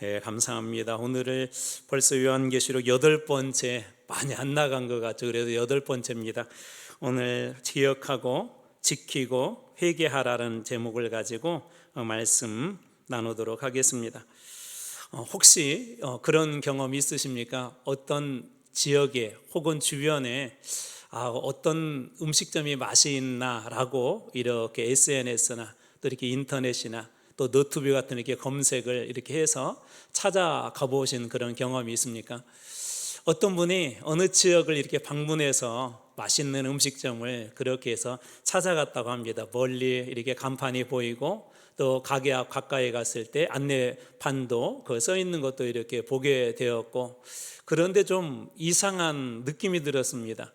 네, 감사합니다. 오늘을 벌써 요한계시록 8번째, 많이 안 나간 것 같죠. 그래도 8번째입니다. 오늘 기억하고 지키고 회개하라는 제목을 가지고 말씀 나누도록 하겠습니다. 혹시 그런 경험 있으십니까? 어떤 지역에 혹은 주변에 어떤 음식점이 맛이 있나라고 이렇게 SNS나 또 이렇게 인터넷이나 또 너튜브 같은 이렇게 검색을 이렇게 해서 찾아가 보신 그런 경험이 있습니까? 어떤 분이 어느 지역을 이렇게 방문해서 맛있는 음식점을 그렇게 해서 찾아갔다고 합니다. 멀리 이렇게 간판이 보이고 또 가게 앞 가까이 갔을 때 안내판도 그 써 있는 것도 이렇게 보게 되었고, 그런데 좀 이상한 느낌이 들었습니다.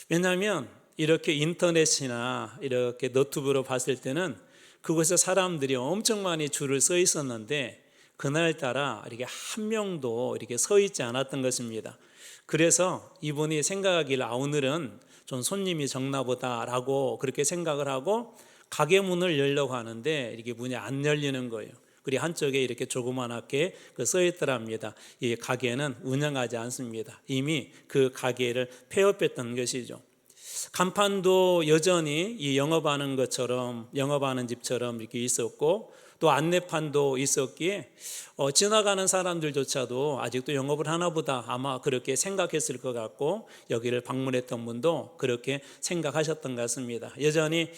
왜냐하면 이렇게 인터넷이나 이렇게 너튜브로 봤을 때는 그곳에 사람들이 엄청 많이 줄을 서 있었는데 그날따라 이렇게 한 명도 이렇게 서 있지 않았던 것입니다. 그래서 이분이 생각하기를 오늘은 좀 손님이 적나 보다라고 그렇게 생각을 하고 가게 문을 열려고 하는데 이렇게 문이 안 열리는 거예요. 그리고 한쪽에 이렇게 조그만하게 써 있더랍니다. 이 가게는 운영하지 않습니다. 이미 그 가게를 폐업했던 것이죠. 간판도 여전히 이 영업하는 것처럼, 영업하는 집처럼 이렇게 있었고, 또 안내판도 있었기에 지나가는 사람들조차도 아직도 영업을 하나 보다 아마 그렇게 생각했을 것 같고, 여기를 방문했던 분도 그렇게 생각하셨던 것 같습니다. 여전히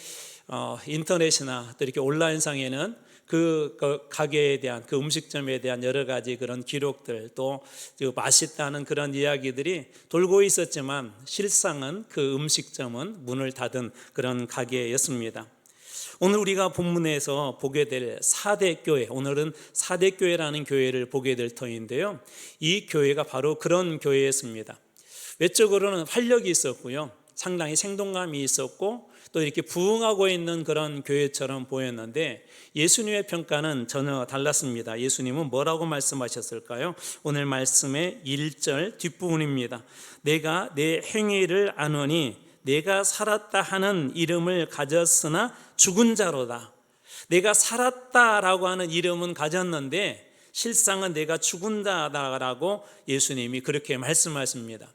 인터넷이나 또 이렇게 온라인상에는 그 가게에 대한, 그 음식점에 대한 여러 가지 그런 기록들, 또 맛있다는 그런 이야기들이 돌고 있었지만 실상은 그 음식점은 문을 닫은 그런 가게였습니다. 오늘 우리가 본문에서 보게 될 4대 교회, 오늘은 4대 교회라는 교회를 보게 될 터인데요, 이 교회가 바로 그런 교회였습니다. 외적으로는 활력이 있었고요, 상당히 생동감이 있었고 또 이렇게 부흥하고 있는 그런 교회처럼 보였는데 예수님의 평가는 전혀 달랐습니다. 예수님은 뭐라고 말씀하셨을까요? 오늘 말씀의 1절 뒷부분입니다. 내가 내 행위를 아노니 내가 살았다 하는 이름을 가졌으나 죽은 자로다. 내가 살았다라고 하는 이름은 가졌는데 실상은 내가 죽은 자다라고 예수님이 그렇게 말씀하십니다.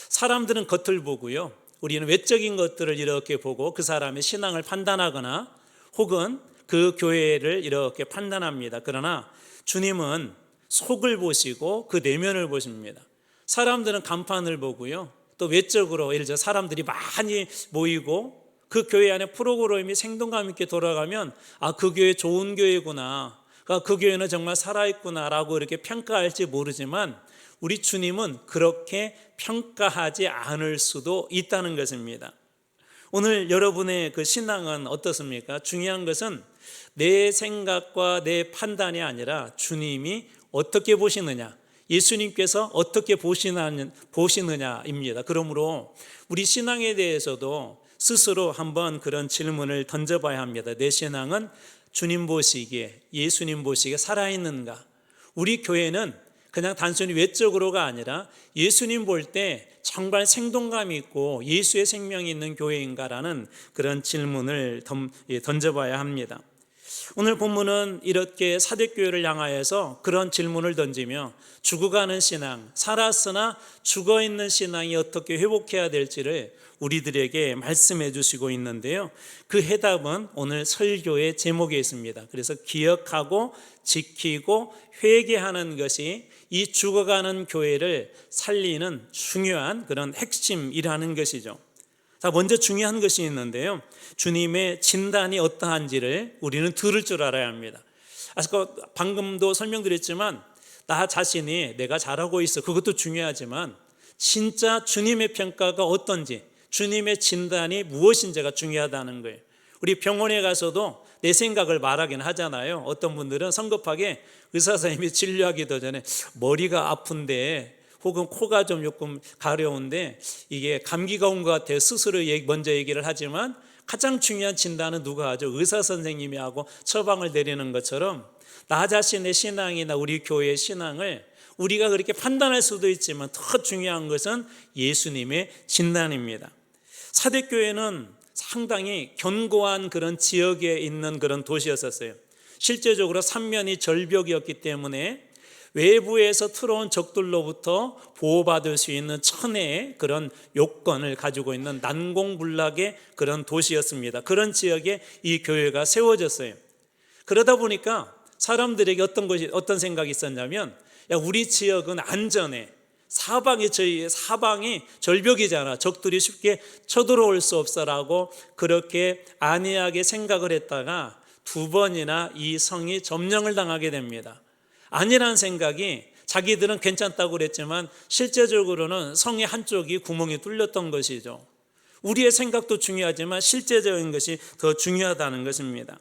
사람들은 겉을 보고요, 우리는 외적인 것들을 이렇게 보고 그 사람의 신앙을 판단하거나 혹은 그 교회를 이렇게 판단합니다. 그러나 주님은 속을 보시고 그 내면을 보십니다. 사람들은 간판을 보고요, 또 외적으로 예를 들어 사람들이 많이 모이고 그 교회 안에 프로그램이 생동감 있게 돌아가면 그 교회 좋은 교회구나, 그 교회는 정말 살아있구나라고 이렇게 평가할지 모르지만 우리 주님은 그렇게 평가하지 않을 수도 있다는 것입니다. 오늘 여러분의 그 신앙은 어떻습니까? 중요한 것은 내 생각과 내 판단이 아니라 주님이 어떻게 보시느냐, 예수님께서 어떻게 보시느냐입니다. 그러므로 우리 신앙에 대해서도 스스로 한번 그런 질문을 던져봐야 합니다. 내 신앙은 주님 보시기에, 예수님 보시기에 살아있는가? 우리 교회는 그냥 단순히 외적으로가 아니라 예수님 볼 때 정말 생동감이 있고 예수의 생명이 있는 교회인가라는 그런 질문을 던져봐야 합니다. 오늘 본문은 이렇게 사대교회를 향하여서 그런 질문을 던지며 죽어가는 신앙, 살았으나 죽어있는 신앙이 어떻게 회복해야 될지를 우리들에게 말씀해 주시고 있는데요, 그 해답은 오늘 설교의 제목에 있습니다. 그래서 기억하고 지키고 회개하는 것이 이 죽어가는 교회를 살리는 중요한 그런 핵심이라는 것이죠. 자, 먼저 중요한 것이 있는데요, 주님의 진단이 어떠한지를 우리는 들을 줄 알아야 합니다. 방금도 설명드렸지만 나 자신이 내가 잘하고 있어, 그것도 중요하지만 진짜 주님의 평가가 어떤지, 주님의 진단이 무엇인지가 중요하다는 거예요. 우리 병원에 가서도 내 생각을 말하긴 하잖아요. 어떤 분들은 성급하게 의사 선생님이 진료하기도 전에 머리가 아픈데 혹은 코가 좀 조금 가려운데 이게 감기가 온 것 같아요, 스스로 먼저 얘기를 하지만 가장 중요한 진단은 누가 하죠? 의사 선생님이 하고 처방을 내리는 것처럼 나 자신의 신앙이나 우리 교회의 신앙을 우리가 그렇게 판단할 수도 있지만 더 중요한 것은 예수님의 진단입니다. 사대교회는 상당히 견고한 그런 지역에 있는 그런 도시였었어요. 실제적으로 삼면이 절벽이었기 때문에 외부에서 들어온 적들로부터 보호받을 수 있는 천혜의 그런 요건을 가지고 있는 난공불락의 그런 도시였습니다. 그런 지역에 이 교회가 세워졌어요. 그러다 보니까 사람들에게 어떤 생각이 있었냐면, 야, 우리 지역은 안전해. 사방이 절벽이잖아. 적들이 쉽게 쳐들어올 수 없어라고 그렇게 안이하게 생각을 했다가 2번이나 이 성이 점령을 당하게 됩니다. 아니라는 생각이, 자기들은 괜찮다고 그랬지만 실제적으로는 성의 한쪽이 구멍이 뚫렸던 것이죠. 우리의 생각도 중요하지만 실제적인 것이 더 중요하다는 것입니다.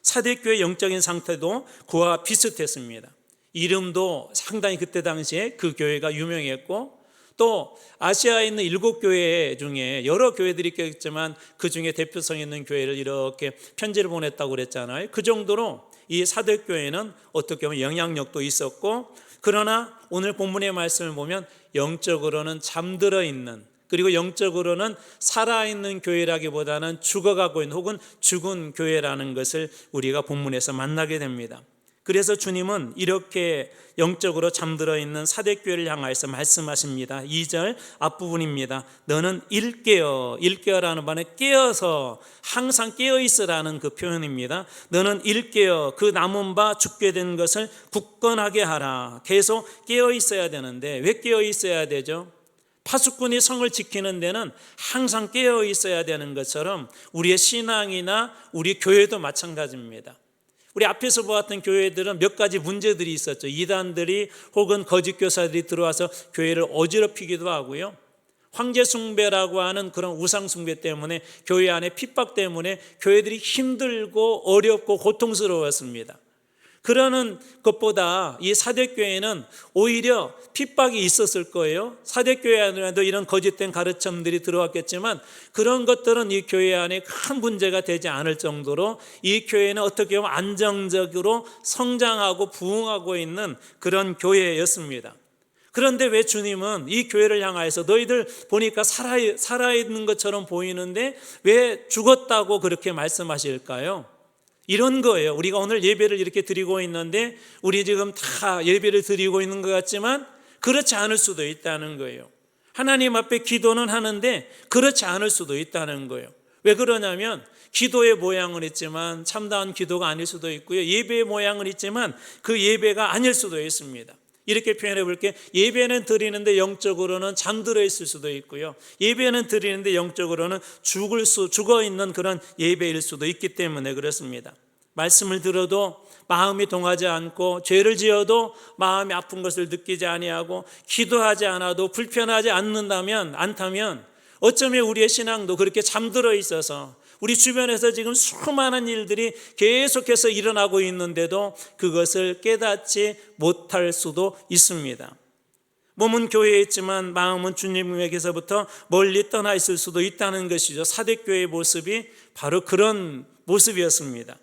사대교회 영적인 상태도 그와 비슷했습니다. 이름도 상당히 그때 당시에 그 교회가 유명했고, 또 아시아에 있는 7교회 중에 여러 교회들이 있겠지만 그 중에 대표성 있는 교회를 이렇게 편지를 보냈다고 그랬잖아요. 그 정도로 이 사대교회는 어떻게 보면 영향력도 있었고, 그러나 오늘 본문의 말씀을 보면 영적으로는 잠들어 있는, 그리고 영적으로는 살아있는 교회라기보다는 죽어가고 있는 혹은 죽은 교회라는 것을 우리가 본문에서 만나게 됩니다. 그래서 주님은 이렇게 영적으로 잠들어 있는 사대교회를 향하여서 말씀하십니다. 2절 앞부분입니다. 너는 일깨어, 일깨어라는 말은 깨어서 항상 깨어있으라는 그 표현입니다. 너는 일깨어 그 남은 바 죽게 된 것을 굳건하게 하라. 계속 깨어있어야 되는데 왜 깨어있어야 되죠? 파수꾼이 성을 지키는 데는 항상 깨어있어야 되는 것처럼 우리의 신앙이나 우리 교회도 마찬가지입니다. 우리 앞에서 보았던 교회들은 몇 가지 문제들이 있었죠. 이단들이 혹은 거짓 교사들이 들어와서 교회를 어지럽히기도 하고요. 황제 숭배라고 하는 그런 우상 숭배 때문에, 교회 안에 핍박 때문에 교회들이 힘들고 어렵고 고통스러웠습니다. 그러는 것보다 이 사대교회는 오히려 핍박이 있었을 거예요. 사대교회 안에도 이런 거짓된 가르침들이 들어왔겠지만 그런 것들은 이 교회 안에 큰 문제가 되지 않을 정도로 이 교회는 어떻게 보면 안정적으로 성장하고 부흥하고 있는 그런 교회였습니다. 그런데 왜 주님은 이 교회를 향하여서 너희들 보니까 살아있는 것처럼 보이는데 왜 죽었다고 그렇게 말씀하실까요? 이런 거예요. 우리가 오늘 예배를 이렇게 드리고 있는데 우리 지금 다 예배를 드리고 있는 것 같지만 그렇지 않을 수도 있다는 거예요. 하나님 앞에 기도는 하는데 그렇지 않을 수도 있다는 거예요. 왜 그러냐면 기도의 모양은 있지만 참다운 기도가 아닐 수도 있고요. 예배의 모양은 있지만 그 예배가 아닐 수도 있습니다. 이렇게 표현해 볼게요. 예배는 드리는데 영적으로는 잠들어 있을 수도 있고요. 예배는 드리는데 영적으로는 죽어 있는 그런 예배일 수도 있기 때문에 그렇습니다. 말씀을 들어도 마음이 동하지 않고, 죄를 지어도 마음이 아픈 것을 느끼지 아니하고, 기도하지 않아도 불편하지 않다면 어쩌면 우리의 신앙도 그렇게 잠들어 있어서 우리 주변에서 지금 수많은 일들이 계속해서 일어나고 있는데도 그것을 깨닫지 못할 수도 있습니다. 몸은 교회에 있지만 마음은 주님에게서부터 멀리 떠나 있을 수도 있다는 것이죠. 사대교회의 모습이 바로 그런 모습이었습니다.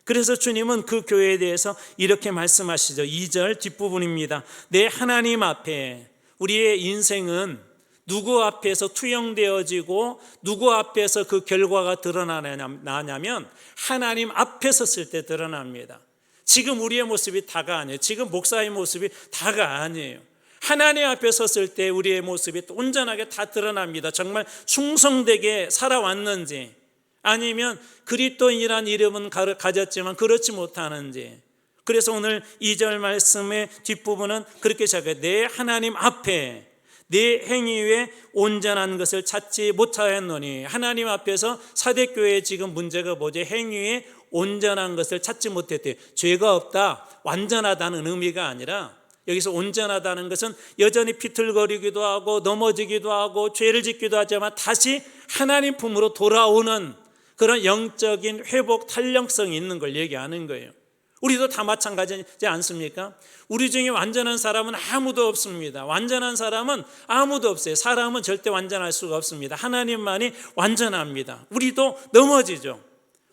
그래서 주님은 그 교회에 대해서 이렇게 말씀하시죠. 2절 뒷부분입니다. 내 하나님 앞에, 우리의 인생은 누구 앞에서 투영되어지고 누구 앞에서 그 결과가 드러나냐면 하나님 앞에 섰을 때 드러납니다. 지금 우리의 모습이 다가 아니에요. 지금 목사의 모습이 다가 아니에요. 하나님 앞에 섰을 때 우리의 모습이 온전하게 다 드러납니다. 정말 충성되게 살아왔는지, 아니면 그리스도인이란 이름은 가졌지만 그렇지 못하는지. 그래서 오늘 2절 말씀의 뒷부분은 그렇게 시작해요. 내 하나님 앞에 내 행위 위에 온전한 것을 찾지 못하였노니. 하나님 앞에서 사대교회의 지금 문제가 뭐죠? 행위에 온전한 것을 찾지 못했대요. 죄가 없다, 완전하다는 의미가 아니라, 여기서 온전하다는 것은 여전히 비틀거리기도 하고 넘어지기도 하고 죄를 짓기도 하지만 다시 하나님 품으로 돌아오는 그런 영적인 회복 탄력성이 있는 걸 얘기하는 거예요. 우리도 다 마찬가지지 않습니까? 우리 중에 완전한 사람은 아무도 없습니다. 완전한 사람은 아무도 없어요. 사람은 절대 완전할 수가 없습니다. 하나님만이 완전합니다. 우리도 넘어지죠.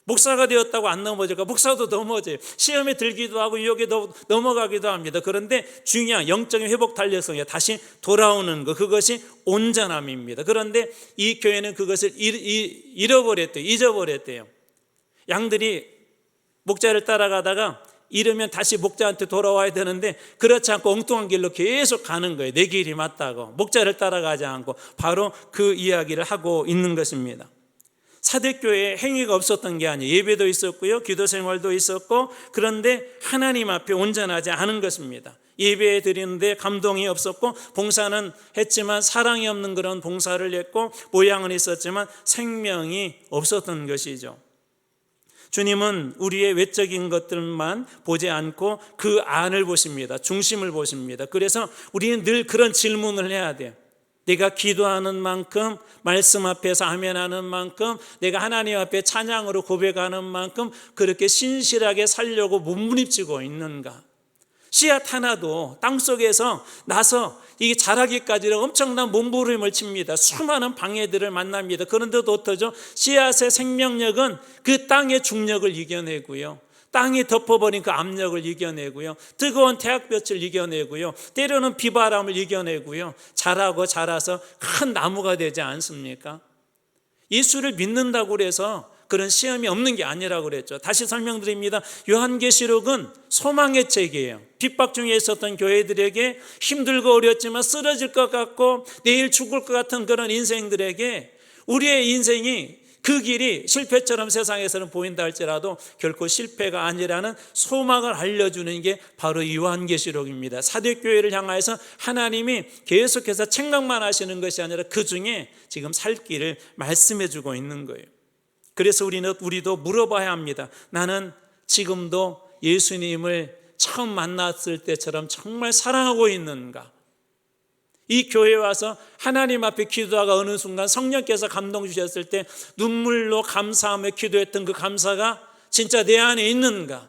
목사가 되었다고 안 넘어질까? 목사도 넘어져요. 시험에 들기도 하고 유혹에 넘어가기도 합니다. 그런데 중요한 영적인 회복 탄력성이 다시 돌아오는 것, 그것이 온전함입니다. 그런데 이 교회는 그것을 잊어버렸대요. 양들이 목자를 따라가다가 이러면 다시 목자한테 돌아와야 되는데 그렇지 않고 엉뚱한 길로 계속 가는 거예요. 내 길이 맞다고 목자를 따라가지 않고 바로 그 이야기를 하고 있는 것입니다. 사대교회에 행위가 없었던 게 아니에요. 예배도 있었고요, 기도 생활도 있었고, 그런데 하나님 앞에 온전하지 않은 것입니다. 예배 드리는데 감동이 없었고, 봉사는 했지만 사랑이 없는 그런 봉사를 했고, 모양은 있었지만 생명이 없었던 것이죠. 주님은 우리의 외적인 것들만 보지 않고 그 안을 보십니다. 중심을 보십니다. 그래서 우리는 늘 그런 질문을 해야 돼요. 내가 기도하는 만큼, 말씀 앞에서 아멘하는 만큼, 내가 하나님 앞에 찬양으로 고백하는 만큼 그렇게 신실하게 살려고 몸부림치고 있는가? 씨앗 하나도 땅속에서 나서 이게 자라기까지는 엄청난 몸부림을 칩니다. 수많은 방해들을 만납니다. 그런데도 어떠죠? 씨앗의 생명력은 그 땅의 중력을 이겨내고요, 땅이 덮어버린 그 압력을 이겨내고요, 뜨거운 태양볕을 이겨내고요, 때로는 비바람을 이겨내고요, 자라고 자라서 큰 나무가 되지 않습니까? 예수를 믿는다고 해서 그런 시험이 없는 게 아니라고 그랬죠. 다시 설명드립니다. 요한계시록은 소망의 책이에요. 핍박 중에 있었던 교회들에게, 힘들고 어렵지만 쓰러질 것 같고 내일 죽을 것 같은 그런 인생들에게 우리의 인생이 그 길이 실패처럼 세상에서는 보인다 할지라도 결코 실패가 아니라는 소망을 알려주는 게 바로 요한계시록입니다. 사대교회를 향해서 하나님이 계속해서 책망만 하시는 것이 아니라 그 중에 지금 살 길을 말씀해 주고 있는 거예요. 그래서 우리도 물어봐야 합니다. 나는 지금도 예수님을 처음 만났을 때처럼 정말 사랑하고 있는가? 이 교회에 와서 하나님 앞에 기도하가 어느 순간 성령께서 감동 주셨을 때 눈물로 감사하며 기도했던 그 감사가 진짜 내 안에 있는가?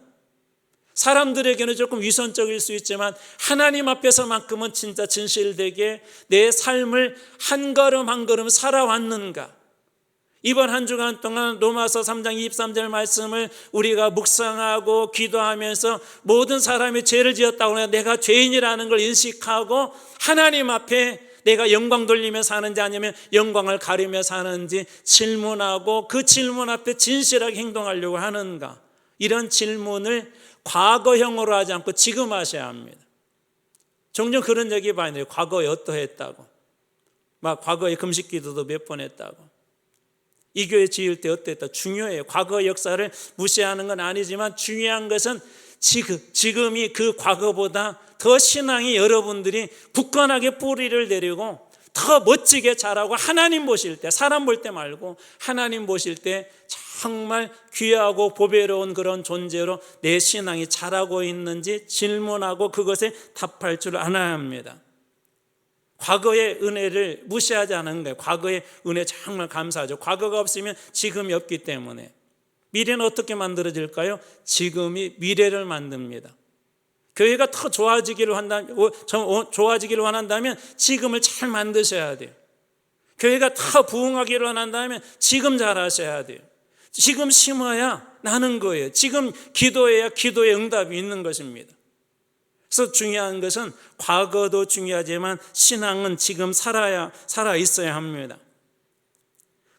사람들에게는 조금 위선적일 수 있지만 하나님 앞에서만큼은 진짜 진실되게 내 삶을 한 걸음 한 걸음 살아왔는가? 이번 한 주간 동안 로마서 3장 23절 말씀을 우리가 묵상하고 기도하면서 모든 사람이 죄를 지었다고 해서 내가 죄인이라는 걸 인식하고 하나님 앞에 내가 영광 돌리며 사는지 아니면 영광을 가리며 사는지 질문하고 그 질문 앞에 진실하게 행동하려고 하는가? 이런 질문을 과거형으로 하지 않고 지금 하셔야 합니다. 종종 그런 얘기 많이 해요. 과거에 어떠했다고, 막 과거에 금식 기도도 몇 번 했다고. 이 교회 지을 때 어땠다? 중요해요. 과거 역사를 무시하는 건 아니지만 중요한 것은 지금이 그 과거보다 더 신앙이 여러분들이 굳건하게 뿌리를 내리고 더 멋지게 자라고 하나님 보실 때, 사람 볼 때 말고 하나님 보실 때 정말 귀하고 보배로운 그런 존재로 내 신앙이 자라고 있는지 질문하고 그것에 답할 줄 알아야 합니다. 과거의 은혜를 무시하지 않은 거예요. 과거의 은혜 정말 감사하죠. 과거가 없으면 지금이 없기 때문에. 미래는 어떻게 만들어질까요? 지금이 미래를 만듭니다. 교회가 더 좋아지기를 원한다면 지금을 잘 만드셔야 돼요. 교회가 더 부흥하기를 원한다면 지금 잘하셔야 돼요. 지금 심어야 나는 거예요. 지금 기도해야 기도의 응답이 있는 것입니다. 그래서 중요한 것은 과거도 중요하지만 신앙은 지금 살아 있어야 합니다.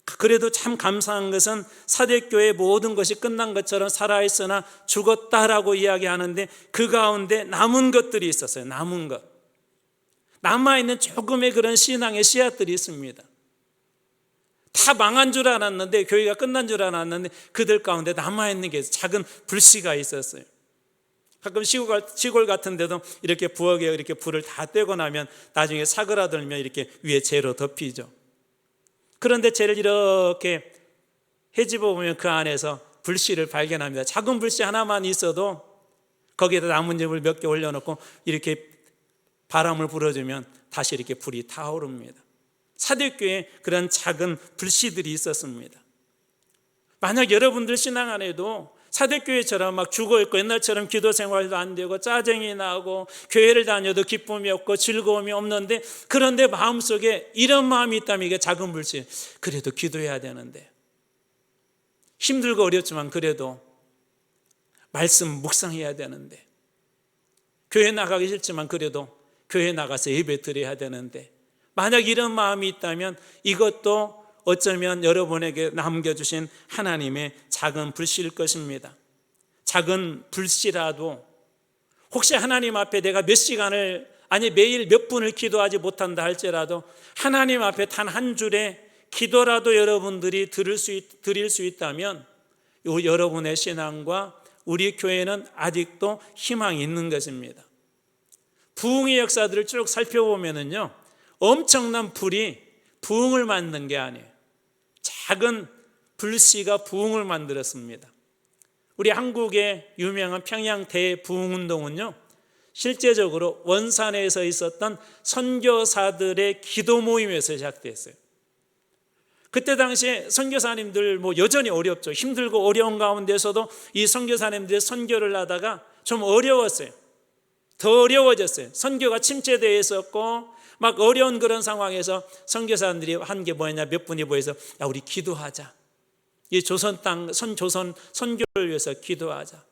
그래도 참 감사한 것은 사대교회의 모든 것이 끝난 것처럼 살아있으나 죽었다라고 이야기하는데 그 가운데 남은 것들이 있었어요. 남은 것, 남아있는 조금의 그런 신앙의 씨앗들이 있습니다. 다 망한 줄 알았는데, 교회가 끝난 줄 알았는데 그들 가운데 남아있는 게 작은 불씨가 있었어요. 가끔 시골 같은 데도 이렇게 부엌에 이렇게 불을 다 떼고 나면 나중에 사그라들면 이렇게 위에 재로 덮이죠. 그런데 재를 이렇게 헤집어 보면 그 안에서 불씨를 발견합니다. 작은 불씨 하나만 있어도 거기에다 나뭇잎을 몇 개 올려놓고 이렇게 바람을 불어주면 다시 이렇게 불이 타오릅니다. 사대교회에 그런 작은 불씨들이 있었습니다. 만약 여러분들 신앙 안에도 사대교회처럼 막 죽어있고 옛날처럼 기도 생활도 안 되고 짜증이 나고 교회를 다녀도 기쁨이 없고 즐거움이 없는데, 그런데 마음속에 이런 마음이 있다면 이게 작은 불씨, 그래도 기도해야 되는데, 힘들고 어렵지만 그래도 말씀 묵상해야 되는데, 교회 나가기 싫지만 그래도 교회 나가서 예배 드려야 되는데, 만약 이런 마음이 있다면 이것도 어쩌면 여러분에게 남겨주신 하나님의 작은 불씨일 것입니다. 작은 불씨라도 혹시 하나님 앞에 내가 몇 시간을 아니 매일 몇 분을 기도하지 못한다 할지라도 하나님 앞에 단 한 줄의 기도라도 여러분들이 드릴 수 있다면 여러분의 신앙과 우리 교회는 아직도 희망이 있는 것입니다. 부흥의 역사들을 쭉 살펴보면은요, 엄청난 불이 부흥을 만든 게 아니에요. 작은 불씨가 부흥을 만들었습니다. 우리 한국의 유명한 평양 대부흥운동은요, 실제적으로 원산에서 있었던 선교사들의 기도 모임에서 시작됐어요. 그때 당시에 선교사님들 여전히 어렵죠. 힘들고 어려운 가운데서도 이 선교사님들의 선교를 하다가 좀 어려웠어요. 더 어려워졌어요. 선교가 침체되어 있었고 막 어려운 그런 상황에서 선교사님들이 한 게 뭐냐, 몇 분이 모여서 야, 우리 기도하자. 이 조선 땅 선교를 위해서 기도하자.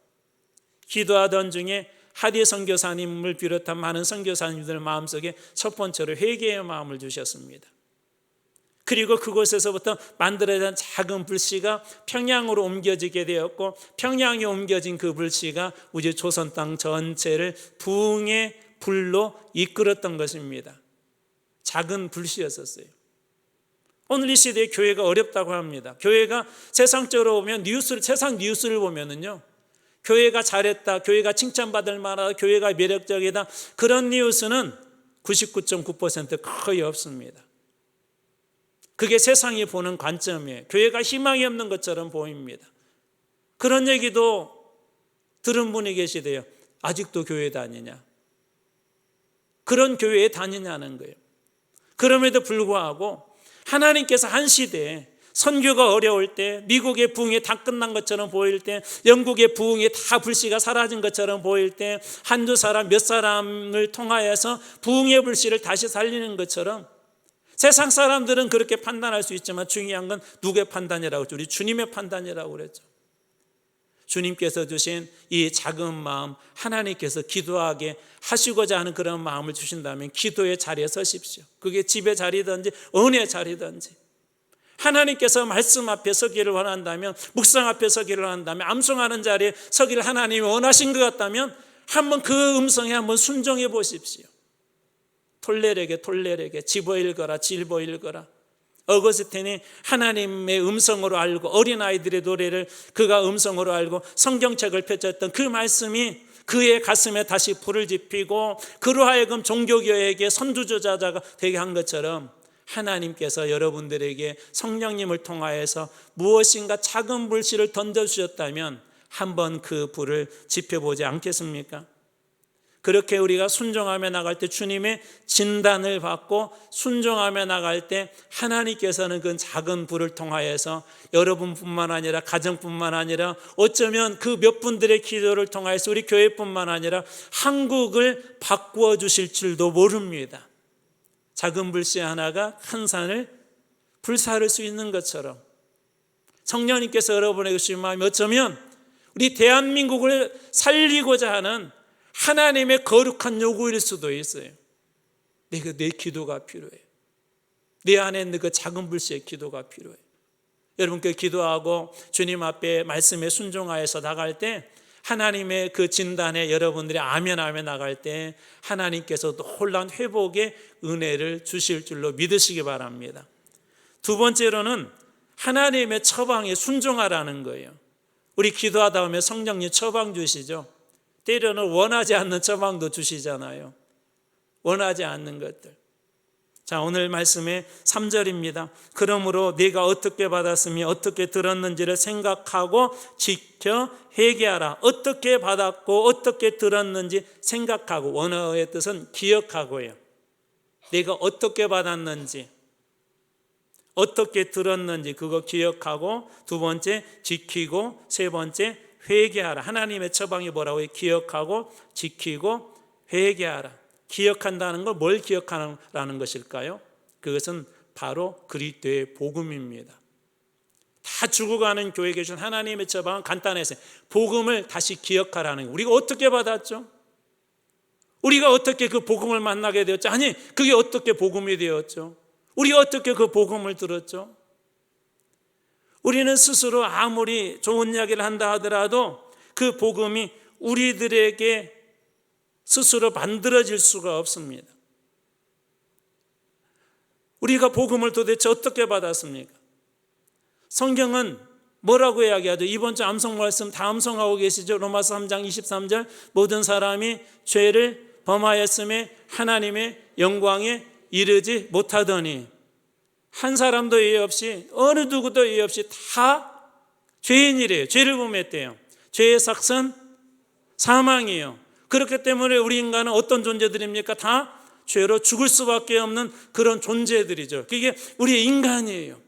기도하던 중에 하디 선교사님을 비롯한 많은 선교사님들 마음속에 첫 번째로 회개의 마음을 주셨습니다. 그리고 그곳에서부터 만들어진 작은 불씨가 평양으로 옮겨지게 되었고, 평양에 옮겨진 그 불씨가 우리 조선 땅 전체를 부흥의 불로 이끌었던 것입니다. 작은 불씨였었어요. 오늘 이 시대에 교회가 어렵다고 합니다. 교회가 세상적으로 보면 세상 뉴스를 보면은요, 교회가 잘했다, 교회가 칭찬받을 만하다, 교회가 매력적이다, 그런 뉴스는 99.9% 거의 없습니다. 그게 세상이 보는 관점이에요. 교회가 희망이 없는 것처럼 보입니다. 그런 얘기도 들은 분이 계시대요. 아직도 교회 다니냐? 그런 교회에 다니냐는 거예요. 그럼에도 불구하고 하나님께서 한 시대에 선교가 어려울 때, 미국의 부흥이 다 끝난 것처럼 보일 때, 영국의 부흥이 다 불씨가 사라진 것처럼 보일 때, 한두 사람 몇 사람을 통하여서 부흥의 불씨를 다시 살리는 것처럼 세상 사람들은 그렇게 판단할 수 있지만 중요한 건 누구의 판단이라고 했죠? 우리 주님의 판단이라고 그랬죠. 주님께서 주신 이 작은 마음, 하나님께서 기도하게 하시고자 하는 그런 마음을 주신다면 기도의 자리에 서십시오. 그게 집의 자리든지 은혜의 자리든지, 하나님께서 말씀 앞에 서기를 원한다면, 묵상 앞에 서기를 원한다면, 암송하는 자리에 서기를 하나님이 원하신 것 같다면 한번 그 음성에 한번 순종해 보십시오. 톨레에게 집어 읽어라, 질보 읽어라. 어거스틴이 하나님의 음성으로 알고 어린아이들의 노래를 그가 음성으로 알고 성경책을 펼쳤던 그 말씀이 그의 가슴에 다시 불을 지피고 그로 하여금 종교교회에게 선두주자가 되게 한 것처럼 하나님께서 여러분들에게 성령님을 통하여서 무엇인가 작은 불씨를 던져주셨다면 한번 그 불을 지펴보지 않겠습니까? 그렇게 우리가 순종하며 나갈 때 주님의 진단을 받고 순종하며 나갈 때 하나님께서는 그 작은 불을 통하여서 여러분뿐만 아니라 가정뿐만 아니라 어쩌면 그 몇 분들의 기도를 통하여서 우리 교회뿐만 아니라 한국을 바꾸어 주실 줄도 모릅니다. 작은 불씨 하나가 큰 산을 불사를 수 있는 것처럼 성령님께서 여러분에게 주신 마음이 어쩌면 우리 대한민국을 살리고자 하는 하나님의 거룩한 요구일 수도 있어요. 내 기도가 필요해. 내 안에 있는 그 작은 불씨의 기도가 필요해. 여러분께 기도하고 주님 앞에 말씀에 순종하여서 나갈 때 하나님의 그 진단에 여러분들이 아멘 나갈 때 하나님께서 놀라운 회복의 은혜를 주실 줄로 믿으시기 바랍니다. 두 번째로는 하나님의 처방에 순종하라는 거예요. 우리 기도하다 보면 성령님 처방 주시죠. 때로는 원하지 않는 처방도 주시잖아요. 원하지 않는 것들. 자, 오늘 말씀의 3절입니다. 그러므로 네가 어떻게 받았으며 어떻게 들었는지를 생각하고 지켜 회개하라. 어떻게 받았고 어떻게 들었는지 생각하고, 원어의 뜻은 기억하고요. 네가 어떻게 받았는지 어떻게 들었는지 그거 기억하고, 두 번째 지키고, 세 번째 회개하라. 하나님의 처방이 뭐라고 해요? 기억하고 지키고 회개하라. 기억한다는 건 뭘 기억하라는 것일까요? 그것은 바로 그리스도의 복음입니다. 다 죽어가는 교회에 계신 하나님의 처방은 간단해서 복음을 다시 기억하라는 거예요. 우리가 어떻게 받았죠? 우리가 어떻게 그 복음을 만나게 되었죠? 아니, 그게 어떻게 복음이 되었죠? 우리가 어떻게 그 복음을 들었죠? 우리는 스스로 아무리 좋은 이야기를 한다 하더라도 그 복음이 우리들에게 스스로 만들어질 수가 없습니다. 우리가 복음을 도대체 어떻게 받았습니까? 성경은 뭐라고 이야기하죠? 이번 주 암송 말씀 다 암송하고 계시죠? 로마서 3장 23절 모든 사람이 죄를 범하였음에 하나님의 영광에 이르지 못하더니 한 사람도 예외 없이 어느 누구도 예외 없이 다 죄인이래요. 죄를 범했대요. 죄의 삭은 사망이에요. 그렇기 때문에 우리 인간은 어떤 존재들입니까? 다 죄로 죽을 수밖에 없는 그런 존재들이죠. 그게 우리의 인간이에요.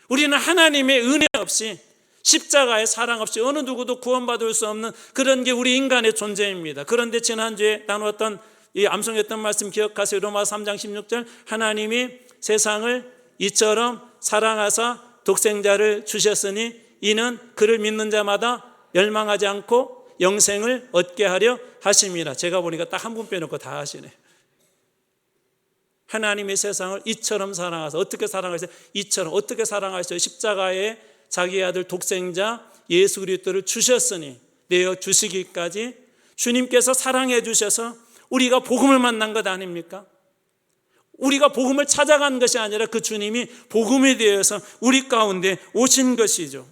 우리는 하나님의 은혜 없이 십자가의 사랑 없이 어느 누구도 구원받을 수 없는 그런 게 우리 인간의 존재입니다. 그런데 지난주에 나누었던 이 암송했던 말씀 기억하세요. 로마서 3장 16절 하나님이 세상을 이처럼 사랑하사 독생자를 주셨으니 이는 그를 믿는 자마다 멸망하지 않고 영생을 얻게 하려 하심이라. 제가 보니까 딱 한 분 빼놓고 다 하시네. 하나님의 세상을 이처럼 사랑하사. 어떻게 사랑하셨어요? 이처럼. 어떻게 사랑하셨어요? 십자가에 자기 아들 독생자 예수 그리스도를 주셨으니 내어 주시기까지 주님께서 사랑해 주셔서 우리가 복음을 만난 것 아닙니까? 우리가 복음을 찾아간 것이 아니라 그 주님이 복음에 대해서 우리 가운데 오신 것이죠.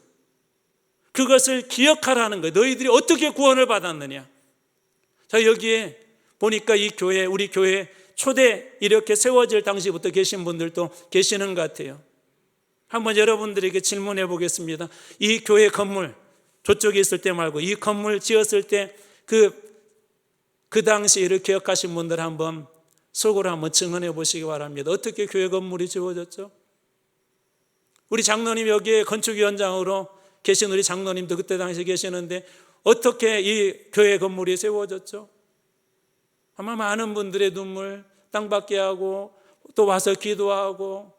그것을 기억하라는 거예요. 너희들이 어떻게 구원을 받았느냐. 자, 여기에 보니까 이 교회, 우리 교회 초대 이렇게 세워질 당시부터 계신 분들도 계시는 것 같아요. 한번 여러분들에게 질문해 보겠습니다. 이 교회 건물 저쪽에 있을 때 말고 이 건물 지었을 때 그 당시 일을 기억하신 분들 한번 속으로 한번 증언해 보시기 바랍니다. 어떻게 교회 건물이 지어졌죠? 우리 장로님 여기에 건축위원장으로 계신 우리 장로님도 그때 당시 계시는데 어떻게 이 교회 건물이 세워졌죠? 아마 많은 분들의 눈물 땅받게 하고 또 와서 기도하고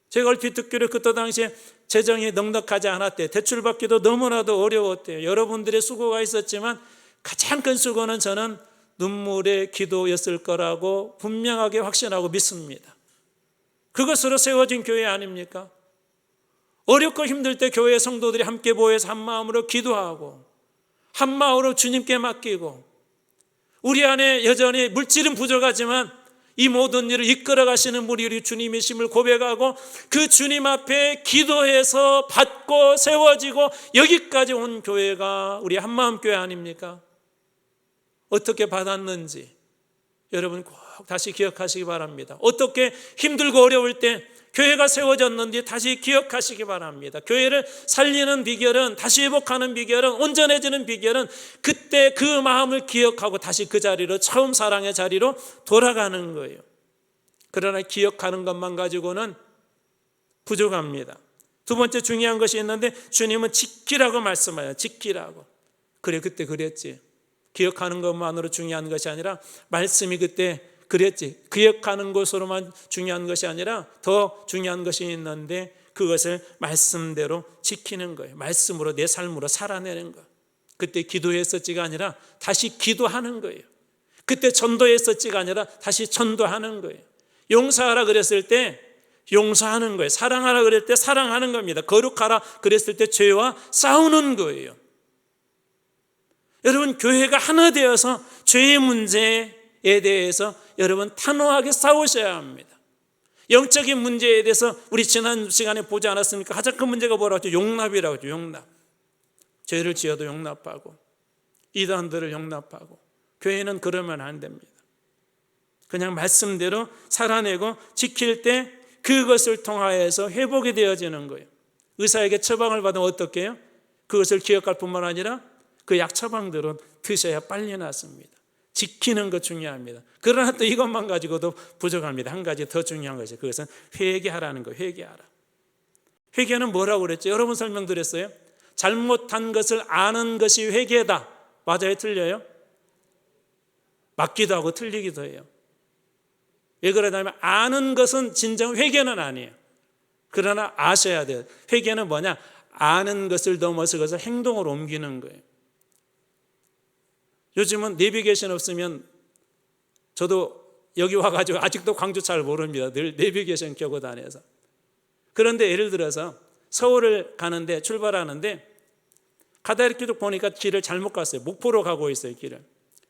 제가 얼핏 듣기로 그때 당시에 재정이 넉넉하지 않았대요. 대출받기도 너무나도 어려웠대요. 여러분들의 수고가 있었지만 가장 큰 수고는 저는 눈물의 기도였을 거라고 분명하게 확신하고 믿습니다. 그것으로 세워진 교회 아닙니까? 어렵고 힘들 때 교회 성도들이 함께 모여서 한 마음으로 기도하고 한 마음으로 주님께 맡기고 우리 안에 여전히 물질은 부족하지만 이 모든 일을 이끌어 가시는 분이 우리 주님이심을 고백하고 그 주님 앞에 기도해서 받고 세워지고 여기까지 온 교회가 우리 한마음교회 아닙니까? 어떻게 받았는지 여러분 꼭 다시 기억하시기 바랍니다. 어떻게 힘들고 어려울 때 교회가 세워졌는지 다시 기억하시기 바랍니다. 교회를 살리는 비결은, 다시 회복하는 비결은, 온전해지는 비결은 그때 그 마음을 기억하고 다시 그 자리로, 처음 사랑의 자리로 돌아가는 거예요. 그러나 기억하는 것만 가지고는 부족합니다. 두 번째 중요한 것이 있는데 주님은 지키라고 말씀하여요. 지키라고. 그래, 그때 그랬지. 기억하는 것만으로 중요한 것이 아니라 말씀이 그때 그랬지. 기억하는 것으로만 중요한 것이 아니라 더 중요한 것이 있는데 그것을 말씀대로 지키는 거예요. 말씀으로 내 삶으로 살아내는 거. 그때 기도했었지가 아니라 다시 기도하는 거예요. 그때 전도했었지가 아니라 다시 전도하는 거예요. 용서하라 그랬을 때 용서하는 거예요. 사랑하라 그랬을 때 사랑하는 겁니다. 거룩하라 그랬을 때 죄와 싸우는 거예요. 여러분, 교회가 하나 되어서 죄의 문제에 대해서 여러분 단호하게 싸우셔야 합니다. 영적인 문제에 대해서 우리 지난 시간에 보지 않았습니까? 가장 큰 문제가 뭐라고 하죠? 용납이라고 하죠. 용납. 죄를 지어도 용납하고 이단들을 용납하고. 교회는 그러면 안 됩니다. 그냥 말씀대로 살아내고 지킬 때 그것을 통하여서 회복이 되어지는 거예요. 의사에게 처방을 받으면 어떻게 해요? 그것을 기억할 뿐만 아니라 그 약 처방들은 드셔야 빨리 낫습니다. 지키는 것 중요합니다. 그러나 또 이것만 가지고도 부족합니다. 한 가지 더 중요한 것이 그것은 회개하라는 거예요. 회개하라. 회개는 뭐라고 그랬죠? 여러분 설명드렸어요. 잘못한 것을 아는 것이 회개다. 맞아요? 틀려요? 맞기도 하고 틀리기도 해요. 왜 그러냐면 아는 것은 진정 회개는 아니에요. 그러나 아셔야 돼요. 회개는 뭐냐? 아는 것을 넘어서 그것을 행동으로 옮기는 거예요. 요즘은 내비게이션 없으면 저도 여기 와가지고 아직도 광주 잘 모릅니다. 늘 내비게이션 켜고 다녀서. 그런데 예를 들어서 서울을 가는데 출발하는데 가다 이렇게 보니까 길을 잘못 갔어요. 목포로 가고 있어요, 길을.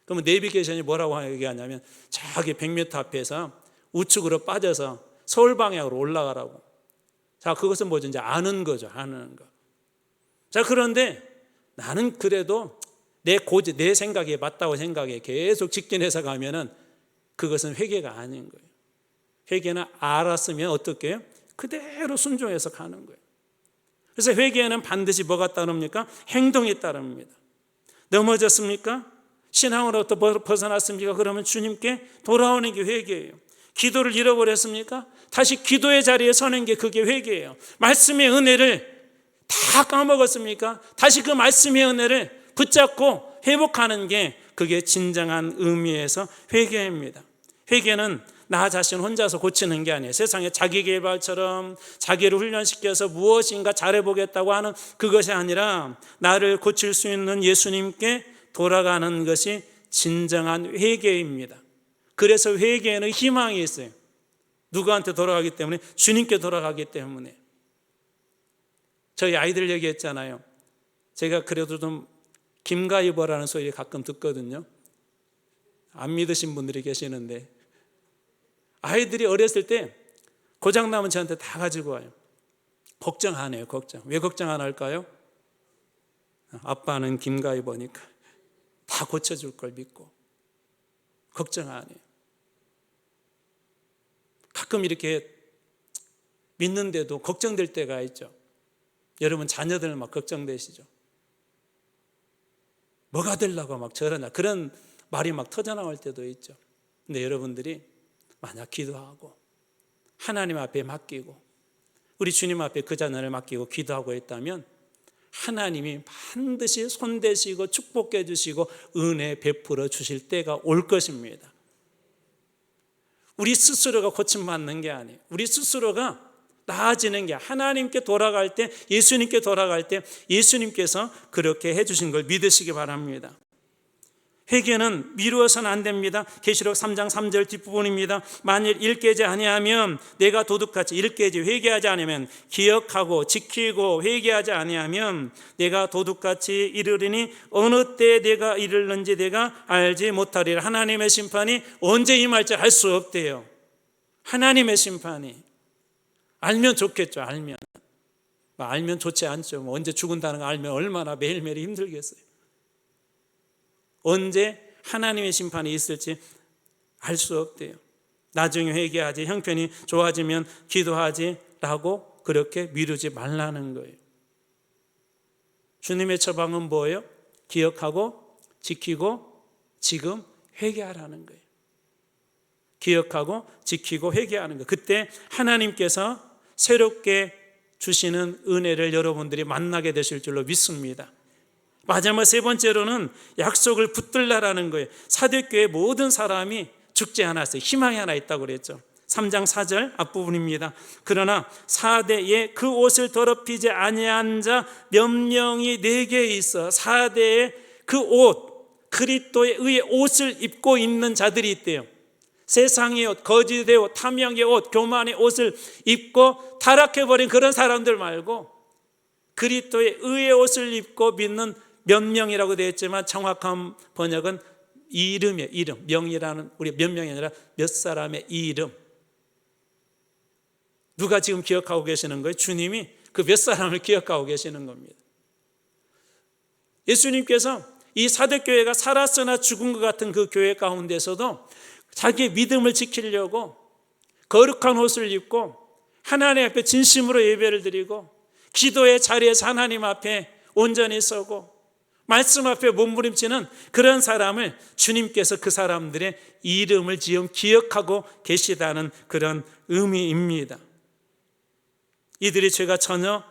그러면 내비게이션이 뭐라고 얘기하냐면 저기 100m 앞에서 우측으로 빠져서 서울 방향으로 올라가라고. 자, 그것은 뭐죠? 이제 아는 거죠. 아는 거. 자, 그런데 나는 그래도 내 생각에 맞다고 생각해 계속 직진해서 가면은 그것은 회개가 아닌 거예요. 회개는 알았으면 어떻게 해요? 그대로 순종해서 가는 거예요. 그래서 회개에는 반드시 뭐가 따릅니까? 행동이 따릅니다. 넘어졌습니까? 신앙으로부터 벗어났습니까? 그러면 주님께 돌아오는 게 회개예요. 기도를 잃어버렸습니까? 다시 기도의 자리에 서는 게 그게 회개예요. 말씀의 은혜를 다 까먹었습니까? 다시 그 말씀의 은혜를 붙잡고 회복하는 게 그게 진정한 의미에서 회개입니다. 회개는 나 자신 혼자서 고치는 게 아니에요. 세상에 자기개발처럼 자기를 훈련시켜서 무엇인가 잘해보겠다고 하는 그것이 아니라 나를 고칠 수 있는 예수님께 돌아가는 것이 진정한 회개입니다. 그래서 회개에는 희망이 있어요. 누구한테 돌아가기 때문에? 주님께 돌아가기 때문에. 저희 아이들 얘기했잖아요. 제가 그래도 좀 김가이버라는 소리 가끔 듣거든요. 안 믿으신 분들이 계시는데 아이들이 어렸을 때 고장나면 저한테 다 가지고 와요. 걱정 안 해요. 걱정. 왜 걱정 안 할까요? 아빠는 김가이버니까 다 고쳐줄 걸 믿고 걱정 안 해요. 가끔 이렇게 믿는데도 걱정될 때가 있죠. 여러분 자녀들 막 걱정되시죠? 뭐가 되려고 막 저러냐 그런 말이 막 터져나올 때도 있죠. 근데 여러분들이 만약 기도하고 하나님 앞에 맡기고 우리 주님 앞에 그 자녀를 맡기고 기도하고 있다면 하나님이 반드시 손대시고 축복해 주시고 은혜 베풀어 주실 때가 올 것입니다. 우리 스스로가 고침받는 게 아니에요. 우리 스스로가 나아지는 게 하나님께 돌아갈 때, 예수님께 돌아갈 때 예수님께서 그렇게 해주신 걸 믿으시기 바랍니다. 회개는 미루어서는 안 됩니다. 계시록 3장 3절 뒷부분입니다. 만일 읽게지 아니하면 내가 도둑같이 읽게지 회개하지 않으면 기억하고 지키고 회개하지 아니하면 내가 도둑같이 이르리니 어느 때 내가 이르는지 내가 알지 못하리라. 하나님의 심판이 언제 임할지 알 수 없대요. 하나님의 심판이. 알면 좋겠죠. 알면 좋지 않죠. 언제 죽는다는 거 알면 얼마나 매일매일 힘들겠어요. 언제 하나님의 심판이 있을지 알 수 없대요. 나중에 회개하지, 형편이 좋아지면 기도하지 라고 그렇게 미루지 말라는 거예요. 주님의 처방은 뭐예요? 기억하고 지키고 지금 회개하라는 거예요. 기억하고 지키고 회개하는 거예요. 그때 하나님께서 새롭게 주시는 은혜를 여러분들이 만나게 되실 줄로 믿습니다. 마지막 세 번째로는 약속을 붙들라라는 거예요. 사도교회 모든 사람이 죽지 않았어요. 희망이 하나 있다고 그랬죠. 3장 4절 앞부분입니다. 그러나 사대에 그 옷을 더럽히지 아니한 자 몇 명이 내게 있어. 사대에 그 옷, 그리스도의 의의 옷을 입고 있는 자들이 있대요. 세상의 옷, 거짓의 옷, 탐욕의 옷, 교만의 옷을 입고 타락해버린 그런 사람들 말고 그리스도의 의의 옷을 입고 믿는 몇 명이라고 되어 있지만 정확한 번역은 이름이에요. 이름. 명이라는 우리 몇 명이 아니라 몇 사람의 이름. 누가 지금 기억하고 계시는 거예요? 주님이 그 몇 사람을 기억하고 계시는 겁니다. 예수님께서 이 사도교회가 살았으나 죽은 것 같은 그 교회 가운데서도 자기의 믿음을 지키려고 거룩한 옷을 입고 하나님 앞에 진심으로 예배를 드리고 기도의 자리에서 하나님 앞에 온전히 서고 말씀 앞에 몸부림치는 그런 사람을 주님께서 그 사람들의 이름을 지금 기억하고 계시다는 그런 의미입니다. 이들이 죄가 전혀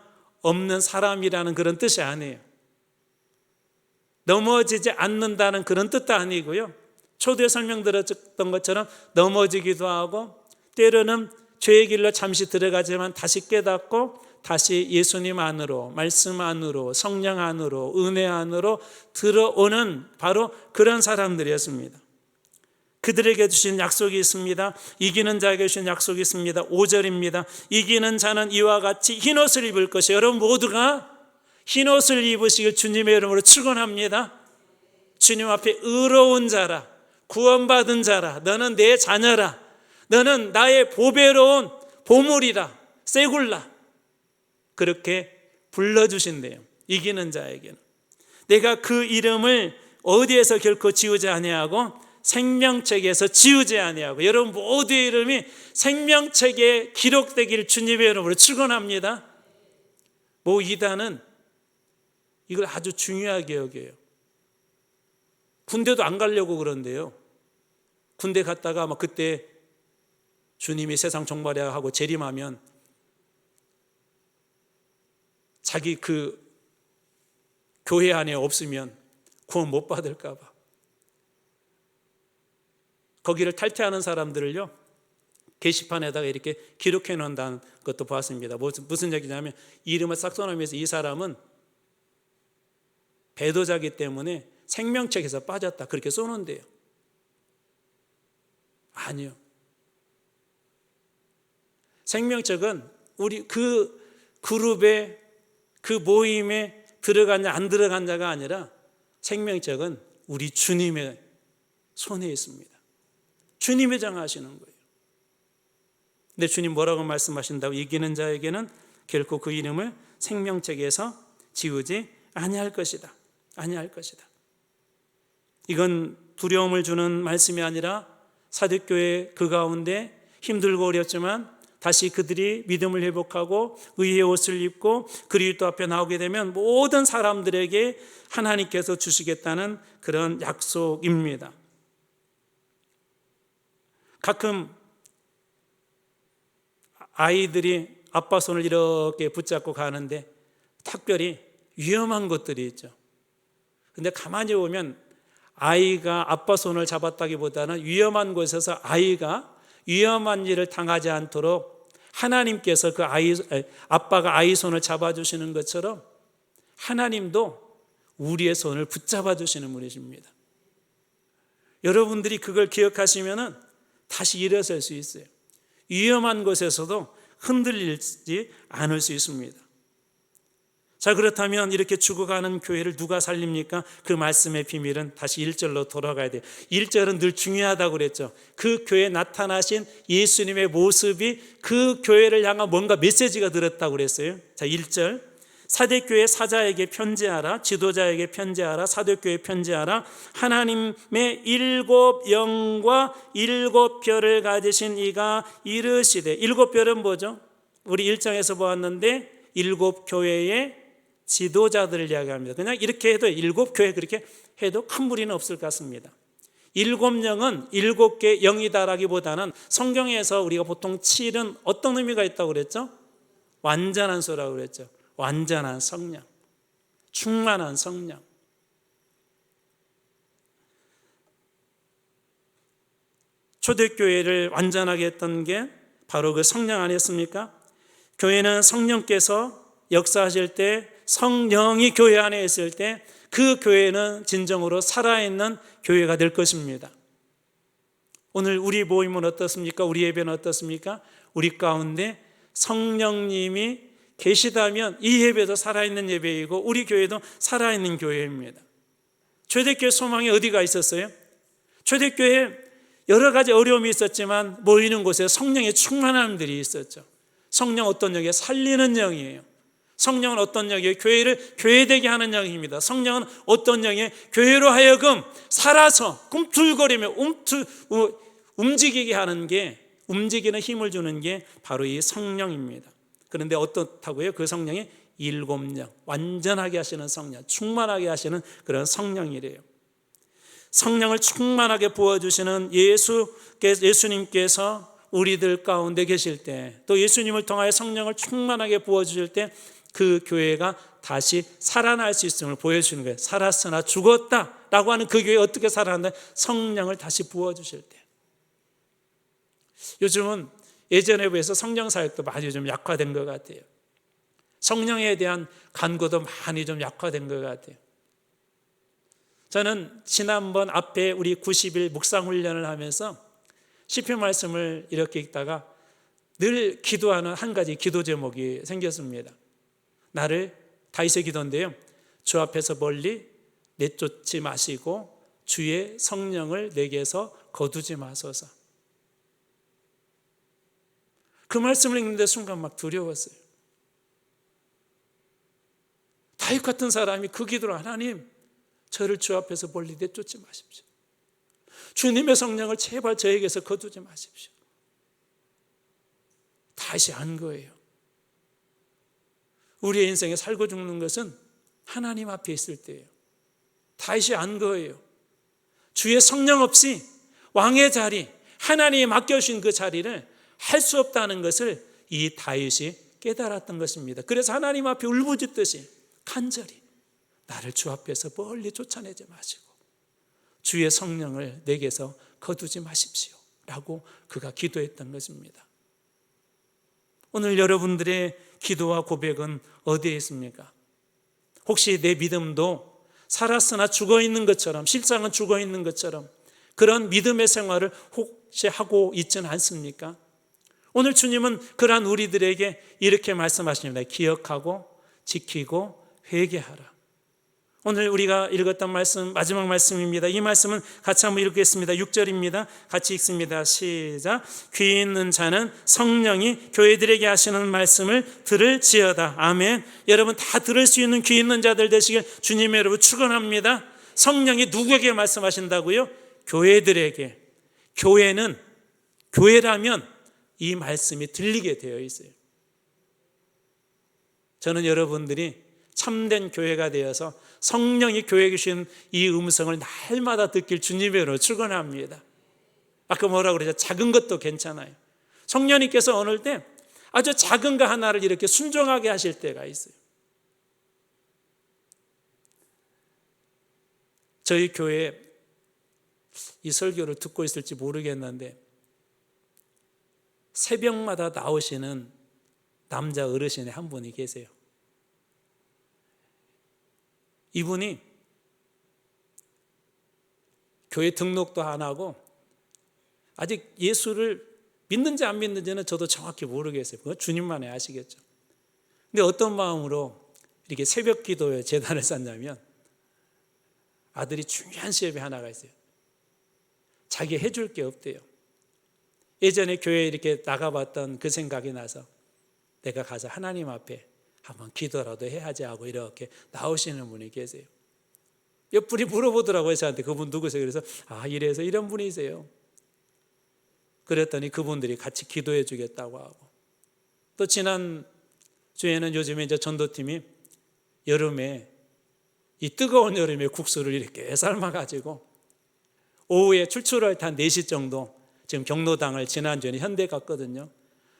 없는 사람이라는 그런 뜻이 아니에요. 넘어지지 않는다는 그런 뜻도 아니고요. 초두에 설명드렸던 것처럼 넘어지기도 하고 때로는 죄의 길로 잠시 들어가지만 다시 깨닫고 다시 예수님 안으로, 말씀 안으로, 성령 안으로, 은혜 안으로 들어오는 바로 그런 사람들이었습니다. 그들에게 주신 약속이 있습니다. 이기는 자에게 주신 약속이 있습니다. 5절입니다. 이기는 자는 이와 같이 흰옷을 입을 것이에요. 여러분 모두가 흰옷을 입으시길 주님의 이름으로 축원합니다. 주님 앞에 의로운 자라, 구원받은 자라, 너는 내 자녀라, 너는 나의 보배로운 보물이라, 세굴라, 그렇게 불러주신대요. 이기는 자에게는. 내가 그 이름을 어디에서 결코 지우지 아니하고 생명책에서 지우지 아니하고, 여러분 모두의 이름이 생명책에 기록되기를 주님의 이름으로 축원합니다. 모 이단은 이걸 아주 중요하게 여겨요. 군대도 안 가려고 그런데요. 군대 갔다가 막 그때 주님이 세상 종말이야 하고 재림하면 자기 그 교회 안에 없으면 구원 못 받을까 봐 거기를 탈퇴하는 사람들을요 게시판에다가 이렇게 기록해 놓는다는 것도 봤습니다. 무슨 얘기냐면 이름을 싹 써놓으면서 이 사람은 배도자기 때문에 생명책에서 빠졌다, 그렇게 써놓은대요. 아니요. 생명책은 우리 그 그룹에, 그 모임에 들어갔냐 안 들어갔냐가 아니라 생명책은 우리 주님의 손에 있습니다. 주님이 정하시는 거예요. 근데 주님 뭐라고 말씀하신다고? 이기는 자에게는 결코 그 이름을 생명책에서 지우지 아니할 것이다. 아니할 것이다. 이건 두려움을 주는 말씀이 아니라 사도교회 그 가운데 힘들고 어렵지만 다시 그들이 믿음을 회복하고 의의 옷을 입고 그리스도 앞에 나오게 되면 모든 사람들에게 하나님께서 주시겠다는 그런 약속입니다. 가끔 아이들이 아빠 손을 이렇게 붙잡고 가는데 특별히 위험한 것들이 있죠. 근데 가만히 보면 아이가 아빠 손을 잡았다기보다는 위험한 곳에서 아이가 위험한 일을 당하지 않도록 하나님께서 그 아빠가 아이 손을 잡아주시는 것처럼 하나님도 우리의 손을 붙잡아 주시는 분이십니다. 여러분들이 그걸 기억하시면 다시 일어설 수 있어요. 위험한 곳에서도 흔들리지 않을 수 있습니다. 자, 그렇다면 이렇게 죽어가는 교회를 누가 살립니까? 그 말씀의 비밀은 다시 1절로 돌아가야 돼요. 1절은 늘 중요하다고 그랬죠. 그 교회에 나타나신 예수님의 모습이 그 교회를 향한 뭔가 메시지가 들었다고 그랬어요. 자, 1절. 사대교회 사자에게 편지하라, 지도자에게 편지하라, 사도교회에 편지하라. 하나님의 7 영과 7 별을 가지신 이가 이르시되, 7 별은 뭐죠? 우리 1장에서 보았는데 7 교회의 지도자들을 이야기합니다. 그냥 이렇게 해도 7 교회 그렇게 해도 큰 무리는 없을 것 같습니다. 7 영은 7개 영이다라기보다는 성경에서 우리가 보통 7은 어떤 의미가 있다고 그랬죠? 완전한 수라고 그랬죠. 완전한 성령, 충만한 성령. 초대교회를 완전하게 했던 게 바로 그 성령 아니었습니까? 교회는 성령께서 역사하실 때, 성령이 교회 안에 있을 때 그 교회는 진정으로 살아있는 교회가 될 것입니다. 오늘 우리 모임은 어떻습니까? 우리 예배는 어떻습니까? 우리 가운데 성령님이 계시다면 이 예배도 살아있는 예배이고 우리 교회도 살아있는 교회입니다. 초대교회 소망이 어디가 있었어요? 초대교회 여러 가지 어려움이 있었지만 모이는 곳에 성령의 충만함들이 있었죠. 성령 어떤 영이에요? 살리는 영이에요. 성령은 어떤 영이에요? 교회를 교회되게 하는 영입니다. 성령은 어떤 영이에요? 교회로 하여금 살아서 꿈틀거리며 움직이게 하는 게, 움직이는 힘을 주는 게 바로 이 성령입니다. 그런데 어떻다고요? 그 성령이 7 영, 완전하게 하시는 성령, 충만하게 하시는 그런 성령이래요. 성령을 충만하게 부어주시는 예수님께서 우리들 가운데 계실 때, 또 예수님을 통하여 성령을 충만하게 부어주실 때 그 교회가 다시 살아날 수 있음을 보여주는 거예요. 살았으나 죽었다라고 하는 그 교회 어떻게 살아난다? 성령을 다시 부어주실 때. 요즘은 예전에 비해서 성령 사역도 많이 좀 약화된 것 같아요. 성령에 대한 간구도 많이 좀 약화된 것 같아요. 저는 지난번 앞에 우리 90일 묵상훈련을 하면서 시편 말씀을 이렇게 읽다가 늘 기도하는 한 가지 기도 제목이 생겼습니다. 나를 다윗의 기도인데요. 주 앞에서 멀리 내쫓지 마시고 주의 성령을 내게서 거두지 마소서. 그 말씀을 읽는데 순간 막 두려웠어요. 다윗 같은 사람이 그 기도로 하나님, 저를 주 앞에서 멀리 내쫓지 마십시오. 주님의 성령을 제발 저에게서 거두지 마십시오. 다시 안 거예요. 우리의 인생에 살고 죽는 것은 하나님 앞에 있을 때예요. 다시 안 거예요. 주의 성령 없이 왕의 자리, 하나님이 맡겨주신 그 자리를 할 수 없다는 것을 이 다윗이 깨달았던 것입니다. 그래서 하나님 앞에 울부짖듯이 간절히 나를 주 앞에서 멀리 쫓아내지 마시고 주의 성령을 내게서 거두지 마십시오 라고 그가 기도했던 것입니다. 오늘 여러분들의 기도와 고백은 어디에 있습니까? 혹시 내 믿음도 살았으나 죽어있는 것처럼, 실상은 죽어있는 것처럼 그런 믿음의 생활을 혹시 하고 있지는 않습니까? 오늘 주님은 그러한 우리들에게 이렇게 말씀하십니다. 기억하고 지키고 회개하라. 오늘 우리가 읽었던 말씀, 마지막 말씀입니다. 이 말씀은 같이 한번 읽겠습니다. 6절입니다. 같이 읽습니다. 시작. 귀 있는 자는 성령이 교회들에게 하시는 말씀을 들을지어다. 아멘. 여러분 다 들을 수 있는 귀 있는 자들 되시길 주님의 이름으로 축원합니다. 성령이 누구에게 말씀하신다고요? 교회들에게. 교회라면 이 말씀이 들리게 되어 있어요. 저는 여러분들이 참된 교회가 되어서 성령이 교회에 주신 이 음성을 날마다 듣길 주님의 이름으로 축원합니다. 아까 뭐라고 그러죠? 작은 것도 괜찮아요. 성령님께서 어느 때 아주 작은 거 하나를 이렇게 순종하게 하실 때가 있어요. 저희 교회에 이 설교를 듣고 있을지 모르겠는데 새벽마다 나오시는 남자 어르신이 한 분이 계세요. 이분이 교회 등록도 안 하고 아직 예수를 믿는지 안 믿는지는 저도 정확히 모르겠어요. 그건 주님만이 아시겠죠. 근데 어떤 마음으로 이렇게 새벽 기도에 제단을 쌓냐면 아들이 중요한 시험이 하나가 있어요. 자기 해줄 게 없대요. 예전에 교회에 이렇게 나가봤던 그 생각이 나서 내가 가서 하나님 앞에 한번 기도라도 해야지 하고 이렇게 나오시는 분이 계세요. 몇 분이 물어보더라고요. 저한테 그분 누구세요? 그래서 이래서 이런 분이세요. 그랬더니 그분들이 같이 기도해 주겠다고 하고 또 지난 주에는 요즘에 이제 전도팀이 여름에 이 뜨거운 여름에 국수를 이렇게 삶아가지고 오후에 출출할 때 한 4시 정도 지금 경로당을 지난주에 현대 갔거든요.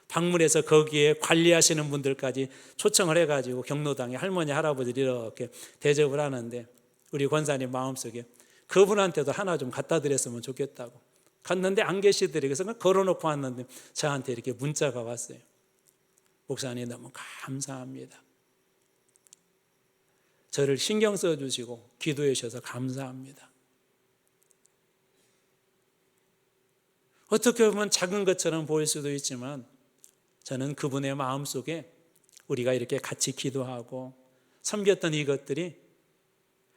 방문해서 거기에 관리하시는 분들까지 초청을 해가지고 경로당에 할머니, 할아버지를 이렇게 대접을 하는데 우리 권사님 마음속에 그분한테도 하나 좀 갖다 드렸으면 좋겠다고 갔는데 안 계시더래요. 그래서 걸어놓고 왔는데 저한테 이렇게 문자가 왔어요. 목사님 너무 감사합니다. 저를 신경 써주시고 기도해 주셔서 감사합니다. 어떻게 보면 작은 것처럼 보일 수도 있지만 저는 그분의 마음속에 우리가 이렇게 같이 기도하고 섬겼던 이것들이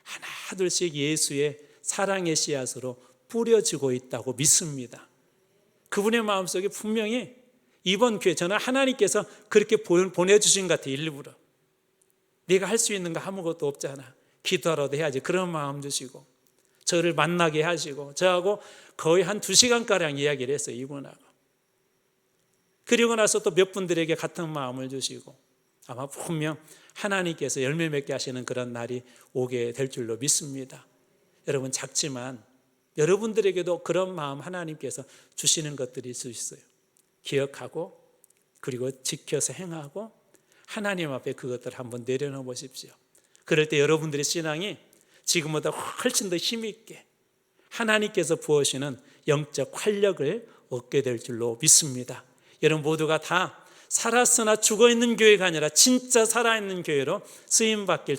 하나둘씩 예수의 사랑의 씨앗으로 뿌려지고 있다고 믿습니다. 그분의 마음속에 분명히 이번 기회 저는 하나님께서 그렇게 보내주신 것 같아요. 일부러 네가 할 수 있는 거 아무것도 없잖아. 기도하라도 해야지. 그런 마음 주시고 저를 만나게 하시고 저하고 거의 한 2시간가량 이야기를 했어요. 이분하고. 그리고 나서 또 몇 분들에게 같은 마음을 주시고 아마 분명 하나님께서 열매 맺게 하시는 그런 날이 오게 될 줄로 믿습니다. 여러분 작지만 여러분들에게도 그런 마음 하나님께서 주시는 것들이 있을 수 있어요. 기억하고 그리고 지켜서 행하고 하나님 앞에 그것들을 한번 내려놓아 보십시오. 그럴 때 여러분들의 신앙이 지금보다 훨씬 더 힘있게 하나님께서 부어주시는 영적 활력을 얻게 될 줄로 믿습니다. 여러분 모두가 다 살았으나 죽어있는 교회가 아니라 진짜 살아있는 교회로 쓰임받길 주님